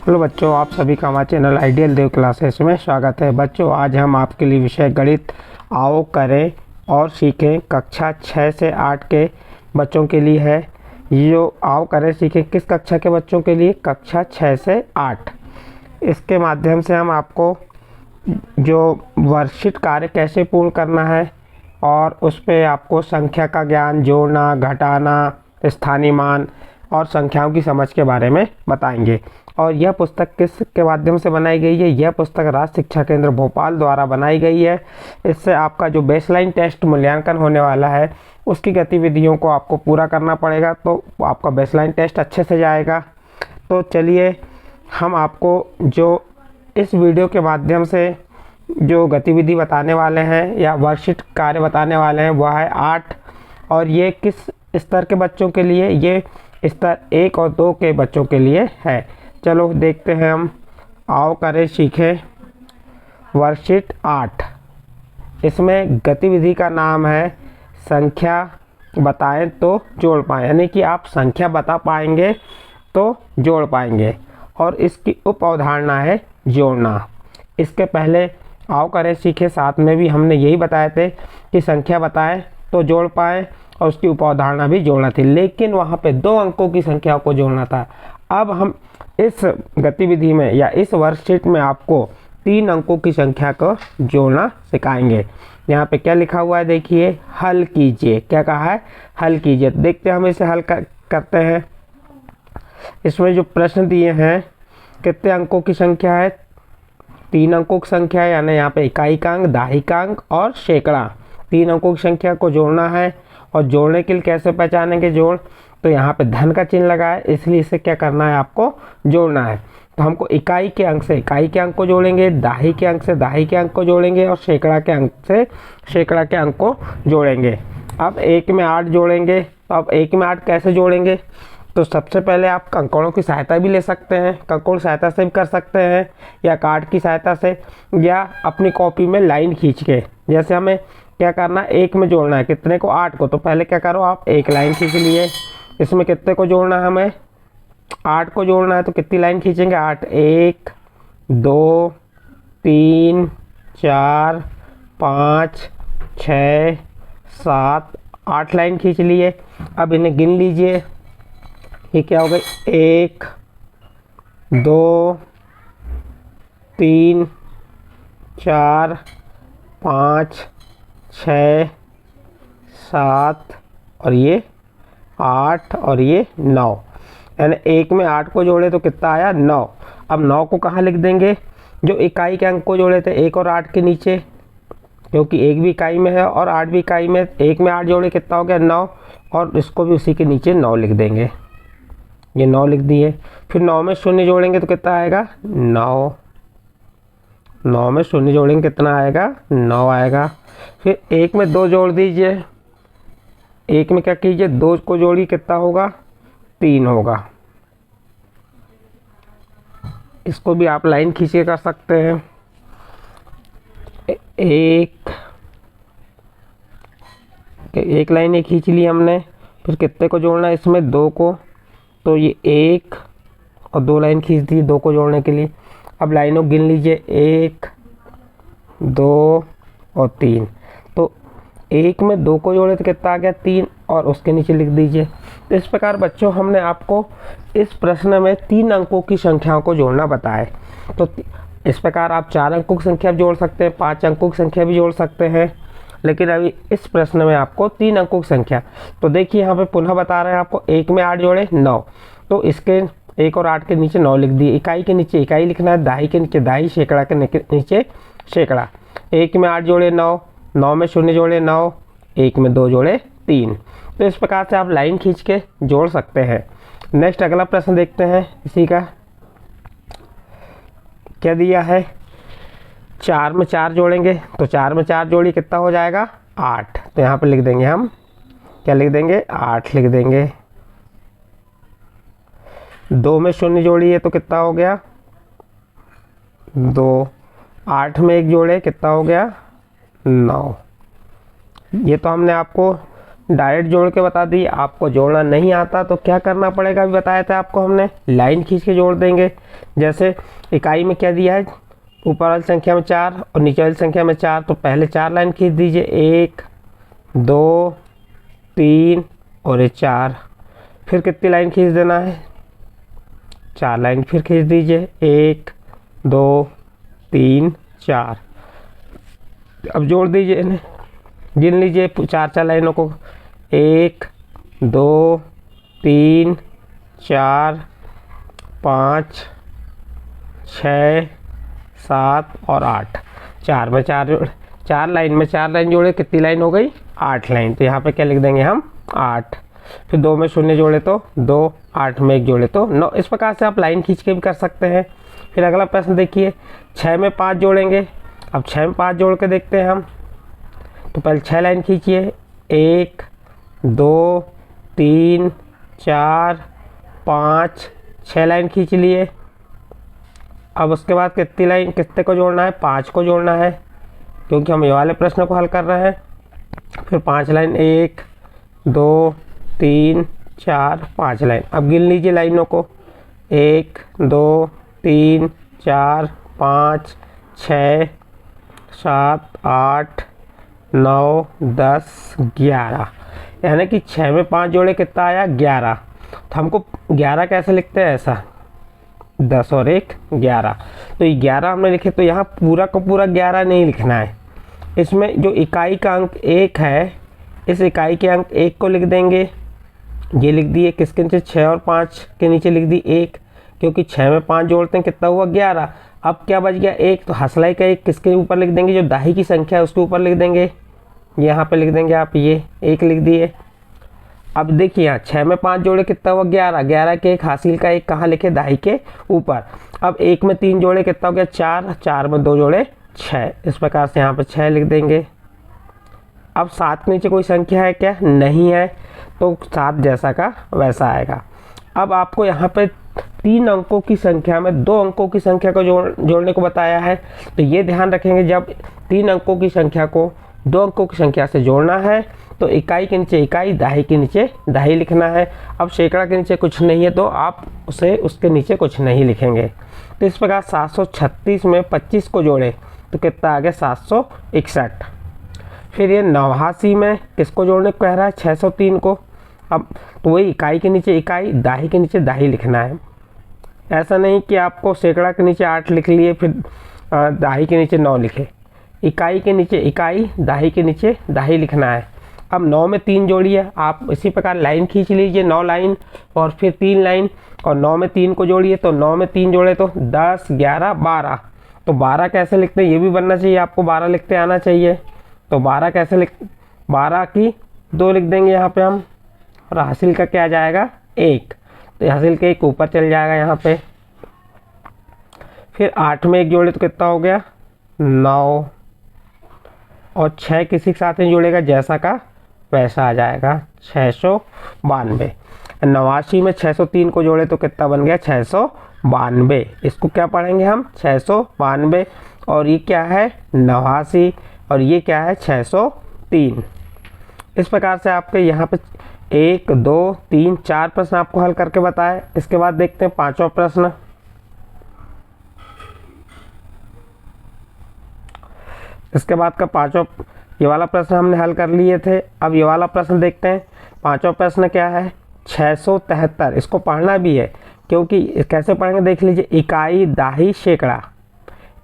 Hello बच्चों, आप सभी का हमारे चैनल आइडियल देव क्लासेस में स्वागत है। बच्चों, आज हम आपके लिए विषय गणित आओ करें और सीखें कक्षा 6 से 8 के बच्चों के लिए है। ये जो आओ करें सीखें किस कक्षा के बच्चों के लिए? कक्षा 6 से 8। इसके माध्यम से हम आपको जो वर्कशीट कार्य कैसे पूर्ण करना है और उस पर आपको संख्या का ज्ञान, जोड़ना, घटाना, स्थानीय मान और संख्याओं की समझ के बारे में बताएंगे। और यह पुस्तक किस के माध्यम से बनाई गई है? यह पुस्तक राष्ट्रीय शिक्षा केंद्र भोपाल द्वारा बनाई गई है। इससे आपका जो बेसलाइन टेस्ट मूल्यांकन होने वाला है उसकी गतिविधियों को आपको पूरा करना पड़ेगा, तो आपका बेसलाइन टेस्ट अच्छे से जाएगा। तो चलिए हम आपको जो इस वीडियो के माध्यम से जो गतिविधि बताने वाले हैं या वर्कशीट कार्य बताने वाले हैं वह है 8। और ये किस स्तर के बच्चों के लिए? ये स्तर 1 और 2 के बच्चों के लिए है। चलो देखते हैं हम। आओ करें सीखें वर्कशीट 8। इसमें गतिविधि का नाम है संख्या बताएं तो जोड़ पाएं, यानी कि आप संख्या बता पाएंगे तो जोड़ पाएंगे। और इसकी उप अवधारणा है जोड़ना। इसके पहले आओ करें सीखे 7 में भी हमने यही बताए थे कि संख्या बताएं तो जोड़ पाएं और उसकी उप अवधारणा भी जोड़ना थी, लेकिन वहाँ पे 2 अंकों की संख्या को जोड़ना था। अब हम इस गतिविधि में या इस वर्कशीट में आपको 3 अंकों की संख्या को जोड़ना सिखाएंगे। यहाँ पे क्या लिखा हुआ है देखिए, हल कीजिए। क्या कहा है? हल कीजिए। देखते हैं हम इसे हल करते हैं। इसमें जो प्रश्न दिए हैं, कितने अंकों की संख्या है? 3 अंकों की संख्या है, यानी यहाँ पे इकाइकांक, दहाइकांक और सैकड़ा। 3 अंकों की संख्या को जोड़ना है। और जोड़ने के लिए कैसे पहचानेंगे जोड़? तो यहाँ पे धन का चिन्ह लगा है, इसलिए इसे क्या करना है? आपको जोड़ना है। तो हमको इकाई के अंक से इकाई के अंक को जोड़ेंगे, दहाई के अंक से दहाई के अंक को जोड़ेंगे और सैकड़ा के अंक से सैकड़ा के अंक को जोड़ेंगे। अब 1 में 8 जोड़ेंगे। तो अब 1 में 8 कैसे जोड़ेंगे? तो सबसे पहले आप कंकड़ों की सहायता भी ले सकते हैं, कंकड़ की सहायता से भी कर सकते हैं, या कार्ड की सहायता से, या अपनी कॉपी में लाइन खींच के। जैसे हमें क्या करना है? 1 में जोड़ना है कितने को? 8 को। तो पहले क्या करो, आप एक लाइन खींच लिए। इसमें कितने को जोड़ना है? हमें 8 को जोड़ना है। तो कितनी लाइन खींचेंगे? 8, 1 2 3 4 5 6 7 8 लाइन खींच लिए। अब इन्हें गिन लीजिए। ये क्या हो गई? 1 2 3 4 5 6 7 और ये 8 और ये 9। यानी 1 में 8 को जोड़े तो कितना आया? 9। अब 9 को कहाँ लिख देंगे? जो इकाई के अंक को जोड़े थे 1 और 8 के नीचे, क्योंकि 1 भी इकाई में है और 8 भी इकाई में। 1 में 8 जोड़े कितना हो गया? 9। और इसको भी उसी के नीचे 9 लिख देंगे। ये 9 लिख दिए। फिर 9 में 0 जोड़ेंगे तो कितना आएगा? 9। 9 में 0 जोड़ेंगे कितना आएगा? 9 आएगा। फिर 1 में 2 जोड़ दीजिए। 1 में क्या कीजिए? 2 को जोड़िए, कितना होगा? 3 होगा। इसको भी आप लाइन खींचे कर सकते हैं। एक लाइन एक खींच ली हमने। फिर कितने को जोड़ना है इसमें? 2 को। तो ये 1 और 2 लाइन खींच दी 2 को जोड़ने के लिए। अब लाइनों गिन लीजिए, 1 2 और 3। तो 1 में 2 को जोड़े तो कितना आ गया? 3 और उसके नीचे लिख दीजिए। तो इस प्रकार बच्चों हमने आपको इस प्रश्न में 3 अंकों की संख्याओं को जोड़ना बताया। तो इस प्रकार आप 4 अंकों की संख्या भी जोड़ सकते हैं, 5 अंकों की संख्या भी जोड़ सकते हैं, लेकिन अभी इस प्रश्न में आपको 3 अंकों की संख्या। तो देखिए यहाँ पे पुनः बता रहे हैं आपको। 1 में 8 जोड़े 9, तो इसके 1 और 8 के नीचे 9 लिख दिए। इकाई के नीचे इकाई लिखना है, दहाई के नीचे दहाई, सैकड़ा के नीचे सैकड़ा। 1 में 8 जोड़े 9, 9 में 0 जोड़े 9, 1 में 2 जोड़े 3। तो इस प्रकार से आप लाइन खींच के जोड़ सकते हैं। नेक्स्ट अगला प्रश्न देखते हैं इसी का। क्या दिया है? 4 में 4 जोड़ेंगे। तो 4 में 4 जोड़ी कितना हो जाएगा? 8। तो यहाँ पे लिख देंगे हम, क्या लिख देंगे? 8 लिख देंगे। 2 में 0 जोड़िए तो कितना हो गया? 2। 8 में 1 जोड़े कितना हो गया? 9। ये तो हमने आपको डायरेक्ट जोड़ के बता दी। आपको जोड़ना नहीं आता तो क्या करना पड़ेगा, अभी बताया था आपको हमने, लाइन खींच के जोड़ देंगे। जैसे इकाई में क्या दिया है, ऊपर वाली संख्या में 4 और नीचे वाली संख्या में 4, तो पहले 4 लाइन खींच दीजिए, 1 2 3 और ये 4। फिर कितनी लाइन खींच देना है, 4 लाइन फिर खींच दीजिए, 1 2 3 4। अब जोड़ दीजिए इन्हें, गिन लीजिए 4 लाइनों को, 1 2 3 4 5 6 7 और 8। 4 में 4 लाइन में 4 लाइन जोड़े, कितनी लाइन हो गई, 8 लाइन। तो यहाँ पे क्या लिख देंगे हम, 8। फिर 2 में 0 जोड़े तो 2, 8 में 1 जोड़े तो 9। इस प्रकार से आप लाइन खींच के भी कर सकते हैं। फिर अगला प्रश्न देखिए, 6 में 5 जोड़ेंगे। अब 6 में 5 जोड़ के देखते हैं हम। तो पहले 6 लाइन खींचिए, 1 2 3 4 5, 6 लाइन खींच लिए। अब उसके बाद कितनी लाइन, कितने को जोड़ना है, 5 को जोड़ना है, क्योंकि हम ये वाले प्रश्न को हल कर रहे हैं। फिर 5 लाइन, 1 2 3 4 5 लाइन। अब गिन लीजिए लाइनों को, 1 2 3 4 5 6 7 8 9 10 11। यानी कि 6 में 5 जोड़े कितना आया, 11। तो हमको 11 कैसे लिखते हैं, ऐसा 10 और 1 11। तो ये 11 हमने लिखे, तो यहाँ पूरा का पूरा 11 नहीं लिखना है। इसमें जो इकाई का अंक 1 है, इस इकाई के अंक 1 को लिख देंगे। ये लिख दिए, किसके नीचे, 6 और 5 के नीचे लिख दी 1, क्योंकि 6 में 5 जोड़ते हैं कितना हुआ, 11। अब क्या बच गया, 1। तो हसलाई का 1 किसके ऊपर लिख देंगे, जो दाही की संख्या है उसके ऊपर लिख देंगे। यहाँ पे लिख देंगे आप, ये 1 लिख दिए। अब देखिए यहाँ 6 में 5 जोड़े कितना हुआ, 11। 11 के 1 हासिल का 1 कहाँ लिखे, दाही के ऊपर। अब 1 में 3 जोड़े कितना हो गया, 4। 4 में 2 जोड़े 6। इस प्रकार से यहाँ पे 6 लिख देंगे। अब 7 के नीचे कोई संख्या है क्या, नहीं है, तो 7 जैसा का वैसा आएगा। अब आपको यहाँ पे 3 अंकों की संख्या में 2 अंकों की संख्या को जोड़ने को बताया है। तो ये ध्यान रखेंगे, जब 3 अंकों की संख्या को 2 अंकों की संख्या से जोड़ना है तो इकाई के नीचे इकाई, दाही के नीचे दाही लिखना है। अब सैकड़ा के नीचे कुछ नहीं है तो आप उसे उसके नीचे कुछ नहीं लिखेंगे। तो इस प्रकार 736 में 25 को जोड़े तो कितना आ गया, 761। फिर ये 89 में किसको जोड़ने को कह रहा है, 603 को। अब तो वही इकाई के नीचे इकाई, दाही के नीचे दाही लिखना है। ऐसा नहीं कि आपको सैकड़ा के नीचे 8 लिख लिए फिर दाही के नीचे 9 लिखे। इकाई के नीचे इकाई, दाही के नीचे दाही लिखना है। अब 9 में 3 जोड़िए, आप इसी प्रकार लाइन खींच लीजिए, 9 लाइन और फिर 3 लाइन, और 9 में 3 को जोड़िए। तो 9 में 3 जोड़े तो 10 11 12। तो 12 कैसे लिखते हैं, ये भी बनना चाहिए आपको, 12 लिखते आना चाहिए। तो 12 कैसे 12 की 2 लिख देंगे यहाँ पे हम, और हासिल का क्या आ जाएगा, 1। तो हासिल के 1 ऊपर चल जाएगा यहाँ पे। फिर 8 में 1 जोड़े तो कितना हो गया, 9, और 6 किसी के साथ नहीं जुड़ेगा, जैसा का वैसा आ जाएगा, 692। 89 में 603 को जोड़े तो कितना बन गया, 692। इसको क्या पढ़ेंगे हम, 692। और ये क्या है, 89, और ये क्या है, 603। इस प्रकार से आपके यहाँ पे 1 2 3 4 प्रश्न आपको हल करके बताए। इसके बाद देखते हैं 5वां प्रश्न। इसके बाद का 5वां, ये वाला प्रश्न हमने हल कर लिए थे। अब ये वाला प्रश्न देखते हैं। 5वां प्रश्न क्या है, 673। इसको पढ़ना भी है, क्योंकि कैसे पढ़ेंगे देख लीजिए। इकाई, दाही, सैकड़ा,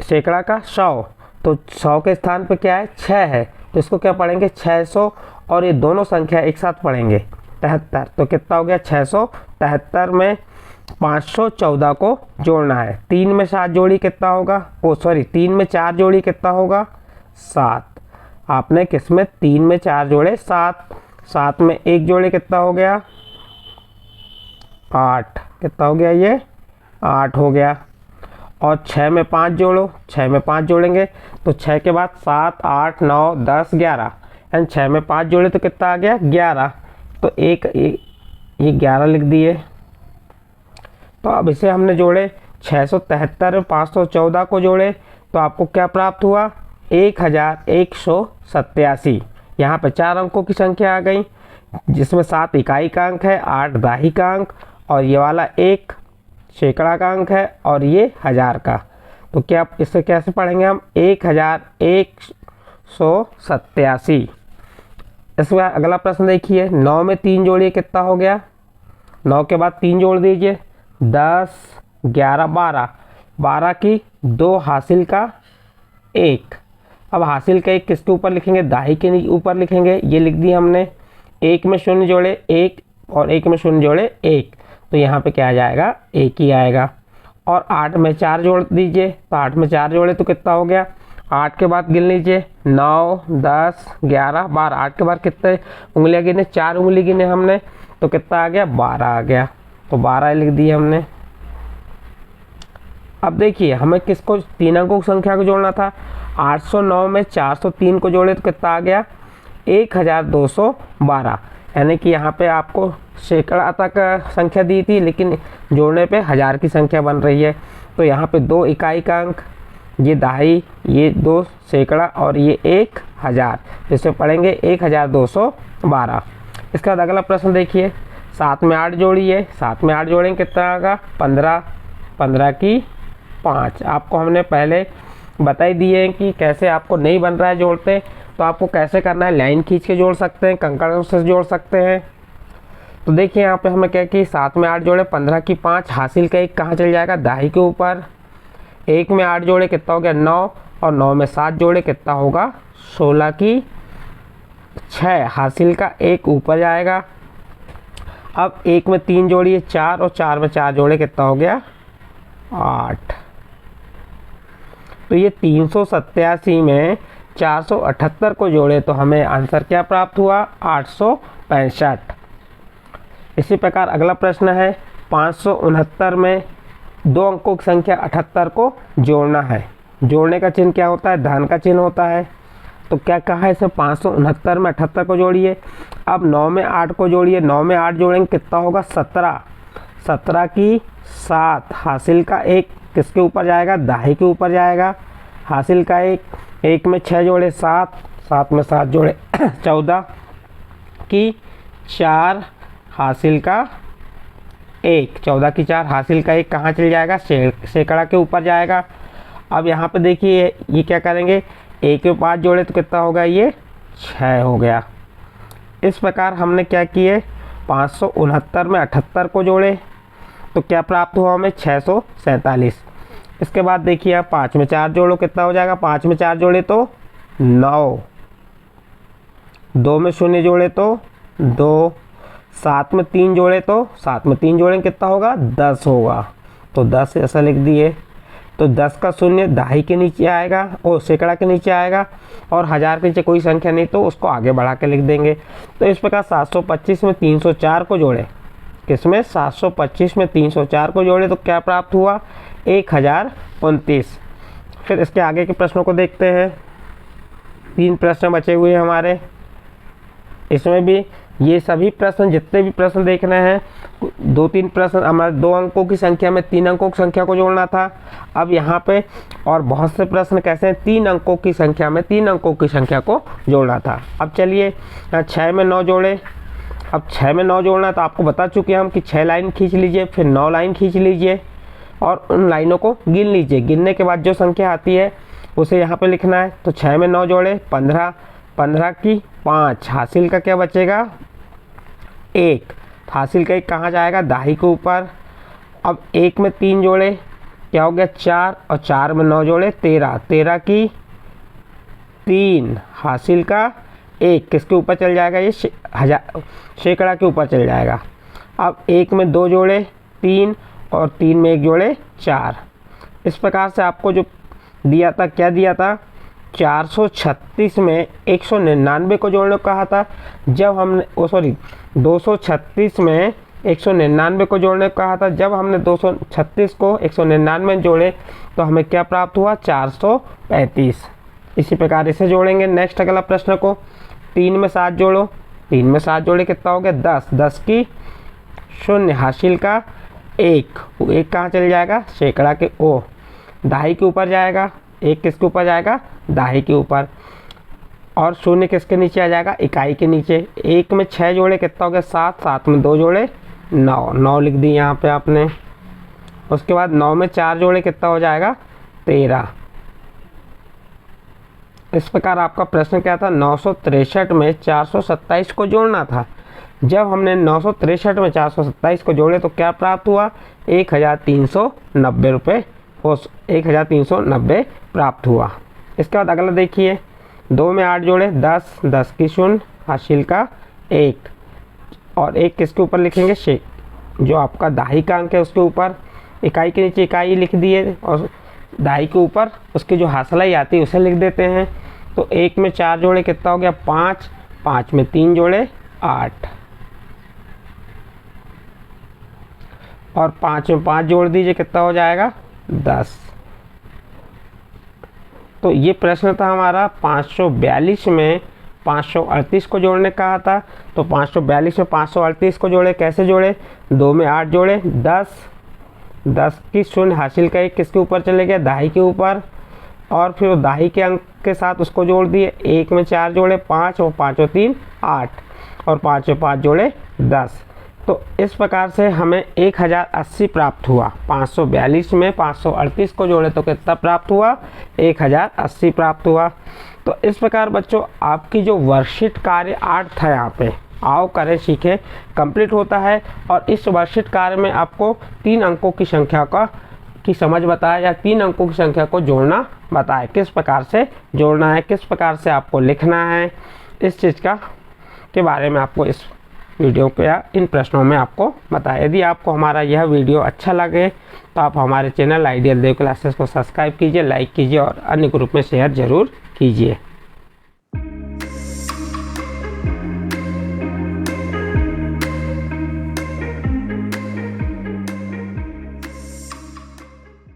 सैकड़ा का 100, तो 100 के स्थान पे क्या है, 6 है, तो इसको क्या पढ़ेंगे, 600, और ये दोनों संख्या एक साथ पढ़ेंगे 73। तो कितना हो गया, 673 में 514 को जोड़ना है। 3 में 7 जोड़ी कितना होगा, 3 में 4 जोड़ी कितना होगा, 7। आपने किसमें, 3 में 4 जोड़े 7। 7 में 1 जोड़े कितना हो गया, 8। कितना हो गया, ये 8 हो गया। और 6 में 5 जोड़ो, 6 में 5 जोड़ेंगे तो 6 के बाद 7 8 9 10 11, यानी 6 में 5 जोड़े तो कितना आ गया, 11। तो ये 11 लिख दिए। तो अब इसे हमने जोड़े, 673 में 514 को जोड़े तो आपको क्या प्राप्त हुआ, 1187। यहाँ पे 4 अंकों की संख्या आ गई। जिसमें 7 इकाई का अंक है, 8 दहाई का अंक और ये वाला 1 सैकड़ा का अंक है और ये 1000 का। तो क्या इसे कैसे पढ़ेंगे हम? 1187। इसमें अगला प्रश्न देखिए, 9 में 3 जोड़िए कितना हो गया? 9 के बाद 3 जोड़ दीजिए, 10 11 12, 12 की 2 हासिल का 1। अब हासिल का 1 किसके ऊपर लिखेंगे? दाही के ऊपर लिखेंगे। ये लिख दिया हमने। 1 में 0 जोड़े 1 और 1 में 0 जोड़े 1, तो यहाँ पे क्या आ जाएगा? 1 ही आएगा। और 8 में 4 जोड़ दीजिए, तो 8 में 4 जोड़े तो कितना हो गया? 8 के बाद गिन लीजिए, 9 10 11 12। 8 के बाद कितने उंगलियां गिने? 4 उंगली गिने हमने, तो कितना आ गया? 12 आ गया। तो 12 लिख दिए हमने। अब देखिए हमें किसको? 3 अंकों की संख्या को जोड़ना था। 809 में 403 को जोड़े तो कितना आ गया? 1212। यानी कि यहाँ पे आपको सैकड़ा तक संख्या दी थी, लेकिन जोड़ने पे 1000 की संख्या बन रही है। तो यहाँ पे 2 इकाई का अंक, ये दहाई, ये 2 सैकड़ा और ये 1000, इसे पढ़ेंगे 1212। इसके बाद अगला प्रश्न देखिए, 7 में 8 जोड़िए। 7 में 8 जोड़ेंगे कितना आएगा? 15, 15 की 5। आपको हमने पहले बता ही दिए कि कैसे आपको नहीं बन रहा है जोड़ते, तो आपको कैसे करना है? लाइन खींच के जोड़ सकते हैं, कंकड़ से जोड़ सकते हैं। तो देखिए यहाँ पे हमें क्या कि 7 में 8 जोड़े, 15 की 5, हासिल का 1 कहाँ चल जाएगा? दाही के ऊपर। 1 में 8 जोड़े कितना हो गया? 9, और 9 में 7 जोड़े कितना होगा? 16 की 6, हासिल का 1 ऊपर जाएगा। अब 1 में 3 जोड़िए 4, और 4 में 4 जोड़े कितना हो गया? 8। तो ये 387 में 478 को जोड़े तो हमें आंसर क्या प्राप्त हुआ? 865। इसी प्रकार अगला प्रश्न है, 569 में 2 अंकों की संख्या 78 को जोड़ना है। जोड़ने का चिन्ह क्या होता है? धन का चिन्ह होता है। तो क्या कहा है इसे? 569 में 78 को जोड़िए। अब 9 में 8 को जोड़िए। 9 में 8 जोड़ेंगे कितना होगा? 17, 17 की 7, हासिल का 1 किसके ऊपर जाएगा? दाही के ऊपर जाएगा। हासिल का 1, 1 में 6 जोड़े 7, 7 में 7 जोड़े 14 की 4, हासिल का 1, 14 की 4, हासिल का 1 कहाँ चल जाएगा? सैकड़ा के ऊपर जाएगा। अब यहाँ पे देखिए ये क्या करेंगे? 1 में 5 जोड़े तो कितना होगा? ये 6 हो गया। इस प्रकार हमने क्या किए? 569 में 78 को जोड़े तो क्या प्राप्त हुआ हमें? 647। इसके बाद देखिए आप 5 में 4 जोड़ो, कितना हो जाएगा? 5 में 4 जोड़े तो 9, 2 में 0 जोड़े तो 2, 7 में 3 जोड़े तो 7 में 3 जोड़ेंगे कितना होगा? 10 होगा। तो 10 ऐसा लिख दिए। तो 10 का 0 दहाई के नीचे आएगा और सैकड़ा के नीचे आएगा, और 1000 के नीचे कोई संख्या नहीं तो उसको आगे बढ़ा के लिख देंगे। तो इस प्रकार 725 में 304 को जोड़े। किसमें? 725 में 304 को जोड़े तो क्या प्राप्त हुआ? 1029। फिर इसके आगे के प्रश्नों को देखते हैं। 3 प्रश्न बचे हुए हैं हमारे। इसमें भी ये सभी प्रश्न, जितने भी प्रश्न देख रहे हैं, 2-3 प्रश्न हमारे 2 अंकों की संख्या में 3 अंकों की संख्या को जोड़ना था। अब यहाँ पे और बहुत से प्रश्न कैसे हैं? 3 अंकों की संख्या में 3 अंकों की संख्या को जोड़ना था। अब चलिए 6 में 9 जोड़े। अब 6 में 9 जोड़ना तो आपको बता चुके हैं हम कि 6 लाइन खींच लीजिए, फिर 9 लाइन खींच लीजिए और उन लाइनों को गिन लीजिए। गिनने के बाद जो संख्या आती है उसे यहाँ पे लिखना है। तो 6 में 9 जोड़े 15, 15 की 5, हासिल का क्या बचेगा? 1, हासिल का 1 कहाँ जाएगा? दाही के ऊपर। अब 1 में 3 जोड़े क्या हो गया? 4, और 4 में 9 जोड़े 13, 13 की 3, हासिल का 1 किसके ऊपर चल जाएगा? ये सैकड़ा के ऊपर चल जाएगा। अब 1 में 2 जोड़े 3, और 3 में 1 जोड़े 4। इस प्रकार से आपको जो दिया था, क्या दिया था? 436 में 199 को जोड़ने को कहा था। जब हमने 236 में 199 को जोड़ने को कहा था। जब हमने 236 को 199 में जोड़े तो हमें क्या प्राप्त हुआ? 435। इसी प्रकार इसे जोड़ेंगे। नेक्स्ट अगला प्रश्न को, 3 में 7 जोड़ो। 3 में 7 जोड़े कितना हो गया? 10, 10 की 0, हासिल का 1, 1 कहाँ चल जाएगा? सैकड़ा के दाही के ऊपर जाएगा। 1 किसके ऊपर जाएगा? दाही के ऊपर। और शून्य किसके नीचे आ जाएगा, इकाई के नीचे। 1 में 6 जोड़े कितना हो गया 7, 7 में 2 जोड़े 9, 9 लिख दी यहाँ पे आपने। उसके बाद 9 में 4 जोड़े कितना हो जाएगा 13। इस प्रकार आपका प्रश्न क्या था, 963 में 427 को जोड़ना था। जब हमने 963 में 427 को जोड़े तो क्या प्राप्त हुआ, 1390 रुपये, 1390 प्राप्त हुआ। इसके बाद अगला देखिए, 2 में 8 जोड़े 10, 10 की शून्य, हासिल का 1, और 1 किसके ऊपर लिखेंगे, जो आपका दाही का अंक है उसके ऊपर, इकाई के नीचे इकाई लिख दिए और दाही के ऊपर उसकी जो हासिलाई आती है उसे लिख देते हैं। तो 1 में 4 जोड़े कितना हो गया 5, 5 में 3 जोड़े 8, और 5 में 5 जोड़ दीजिए कितना हो जाएगा 10। तो ये प्रश्न था हमारा 542 में 538 को जोड़ने कहा था। तो 542 में 538 को जोड़े, कैसे जोड़े, 2 में 8 जोड़े 10, 10 की शून्य, हासिल का 1 किसके ऊपर चले गया, दाही के ऊपर, और फिर दाही के अंक के साथ उसको जोड़ दिए। 1 में 4 जोड़े 5, और 5 और 3 8, और 5 में 5 जोड़े 10। तो इस प्रकार से हमें 1080 प्राप्त हुआ। 542 में 538 को जोड़े तो कितना प्राप्त हुआ, 1080 प्राप्त हुआ। तो इस प्रकार बच्चों आपकी जो वर्कशीट कार्य 8 था यहाँ पे, आओ करें सीखें, कंप्लीट होता है। और इस वर्कशीट कार्य में आपको 3 अंकों की संख्या की समझ बताया, या 3 अंकों की संख्या को जोड़ना बताया, किस प्रकार से जोड़ना है, किस प्रकार से आपको लिखना है, इस चीज़ के बारे में आपको इस वीडियो पे या इन प्रश्नों में आपको बताया। यदि आपको हमारा यह वीडियो अच्छा लगे तो आप हमारे चैनल आइडियल देव क्लासेस को सब्सक्राइब कीजिए, लाइक कीजिए और अन्य ग्रुप में शेयर ज़रूर कीजिए।